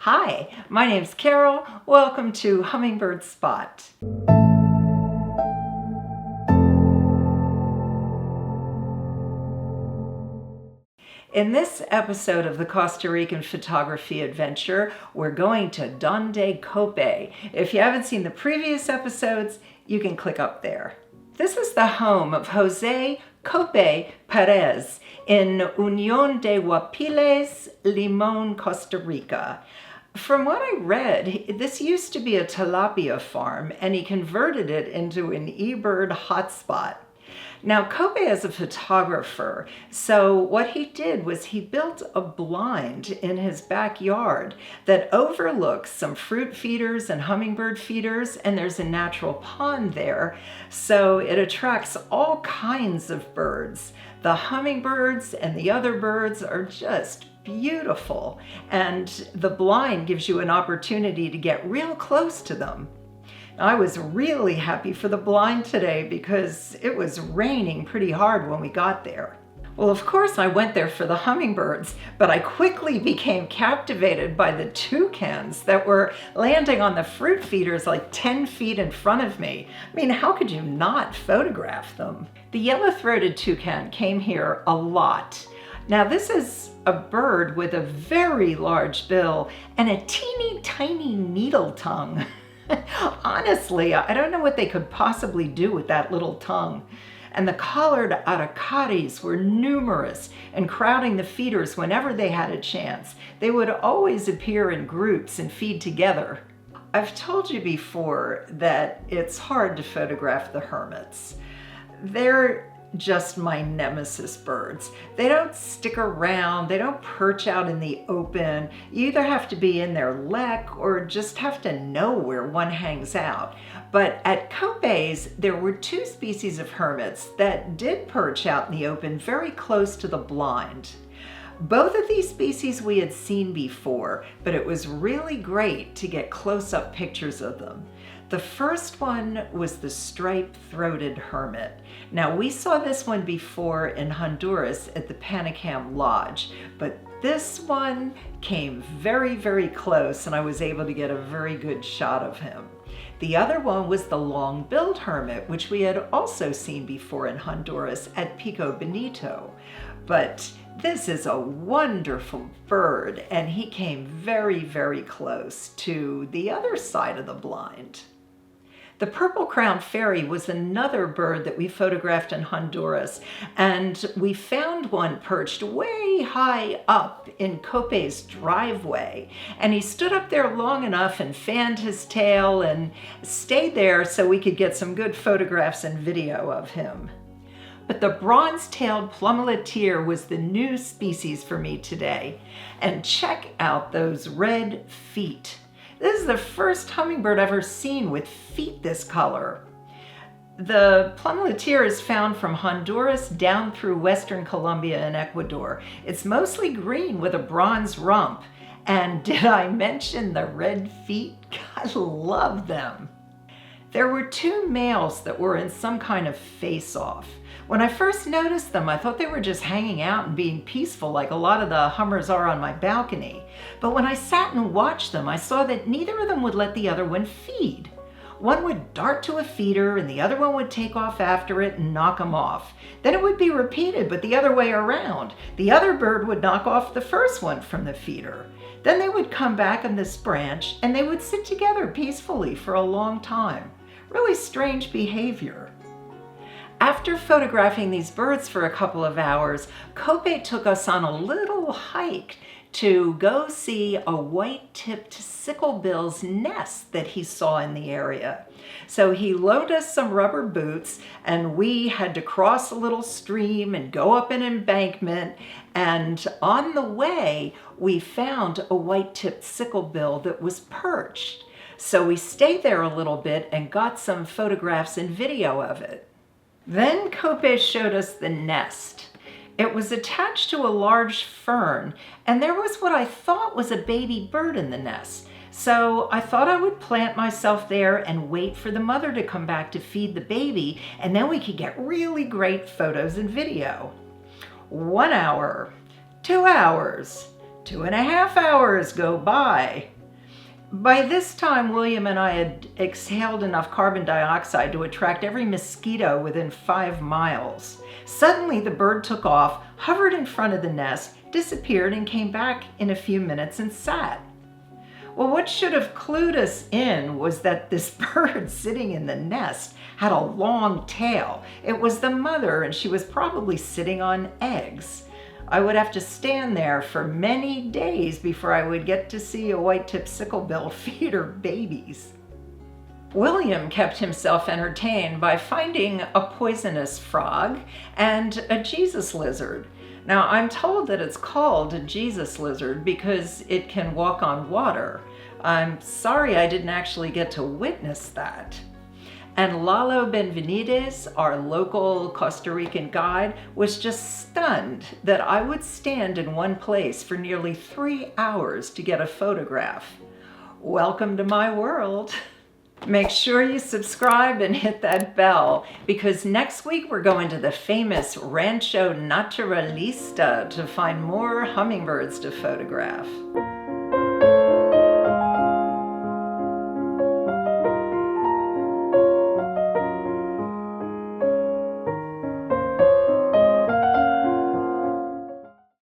Hi, my name's Carol. Welcome to Hummingbird Spot. In this episode of the Costa Rican Photography Adventure, we're going to Donde Cope. If you haven't seen the previous episodes, you can click up there. This is the home of Jose Cope Perez in Unión de Guapiles, Limón, Costa Rica. From what I read, this used to be a tilapia farm, and he converted it into an eBird hotspot. Now, Cope is a photographer, so what he did was he built a blind in his backyard that overlooks some fruit feeders and hummingbird feeders, and there's a natural pond there, so it attracts all kinds of birds. The hummingbirds and the other birds are just beautiful, and the blind gives you an opportunity to get real close to them. I was really happy for the blind today because it was raining pretty hard when we got there. Well, of course I went there for the hummingbirds, but I quickly became captivated by the toucans that were landing on the fruit feeders like 10 feet in front of me. I mean, how could you not photograph them? The yellow-throated toucan came here a lot. Now, this is a bird with a very large bill and a teeny tiny needle tongue. Honestly, I don't know what they could possibly do with that little tongue. And the collared Aracaris were numerous and crowding the feeders whenever they had a chance. They would always appear in groups and feed together. I've told you before that it's hard to photograph the hermits. They're just my nemesis birds. They don't stick around, they don't perch out in the open. You either have to be in their lek or just have to know where one hangs out. But at Cope's, there were two species of hermits that did perch out in the open very close to the blind. Both of these species we had seen before, but it was really great to get close-up pictures of them. The first one was the striped-throated hermit. Now, we saw this one before in Honduras at the Panicam Lodge, but this one came very, very close, and I was able to get a very good shot of him. The other one was the long-billed hermit, which we had also seen before in Honduras at Pico Bonito. But this is a wonderful bird, and he came very, very close to the other side of the blind. The purple-crowned fairy was another bird that we photographed in Honduras, and we found one perched way high up in Cope's driveway. And he stood up there long enough and fanned his tail and stayed there so we could get some good photographs and video of him. But the Bronze-tailed Plumeleteer was the new species for me today. And check out those red feet. This is the first hummingbird I've ever seen with feet this color. The Plumeleteer is found from Honduras down through western Colombia and Ecuador. It's mostly green with a bronze rump. And did I mention the red feet? I love them. There were two males that were in some kind of face-off. When I first noticed them, I thought they were just hanging out and being peaceful like a lot of the hummers are on my balcony. But when I sat and watched them, I saw that neither of them would let the other one feed. One would dart to a feeder and the other one would take off after it and knock him off. Then it would be repeated, but the other way around. The other bird would knock off the first one from the feeder. Then they would come back on this branch and they would sit together peacefully for a long time. Really strange behavior. After photographing these birds for a couple of hours, Cope took us on a little hike to go see a white-tipped Sicklebill's nest that he saw in the area. So he loaned us some rubber boots, and we had to cross a little stream and go up an embankment, and on the way we found a white-tipped Sicklebill that was perched. So we stayed there a little bit and got some photographs and video of it. Then Cope showed us the nest. It was attached to a large fern, and there was what I thought was a baby bird in the nest. So I thought I would plant myself there and wait for the mother to come back to feed the baby, and then we could get really great photos and video. 1 hour, 2 hours, 2.5 hours go by. By this time, William and I had exhaled enough carbon dioxide to attract every mosquito within 5 miles. Suddenly, the bird took off, hovered in front of the nest, disappeared, and came back in a few minutes and sat. Well, what should have clued us in was that this bird sitting in the nest had a long tail. It was the mother, and she was probably sitting on eggs. I would have to stand there for many days before I would get to see a white-tipped sicklebill feed her babies. William kept himself entertained by finding a poisonous frog and a Jesus lizard. Now, I'm told that it's called a Jesus lizard because it can walk on water. I'm sorry I didn't actually get to witness that. And Lalo Benvenides, our local Costa Rican guide, was just stunned that I would stand in one place for nearly 3 hours to get a photograph. Welcome to my world. Make sure you subscribe and hit that bell, because next week we're going to the famous Rancho Naturalista to find more hummingbirds to photograph.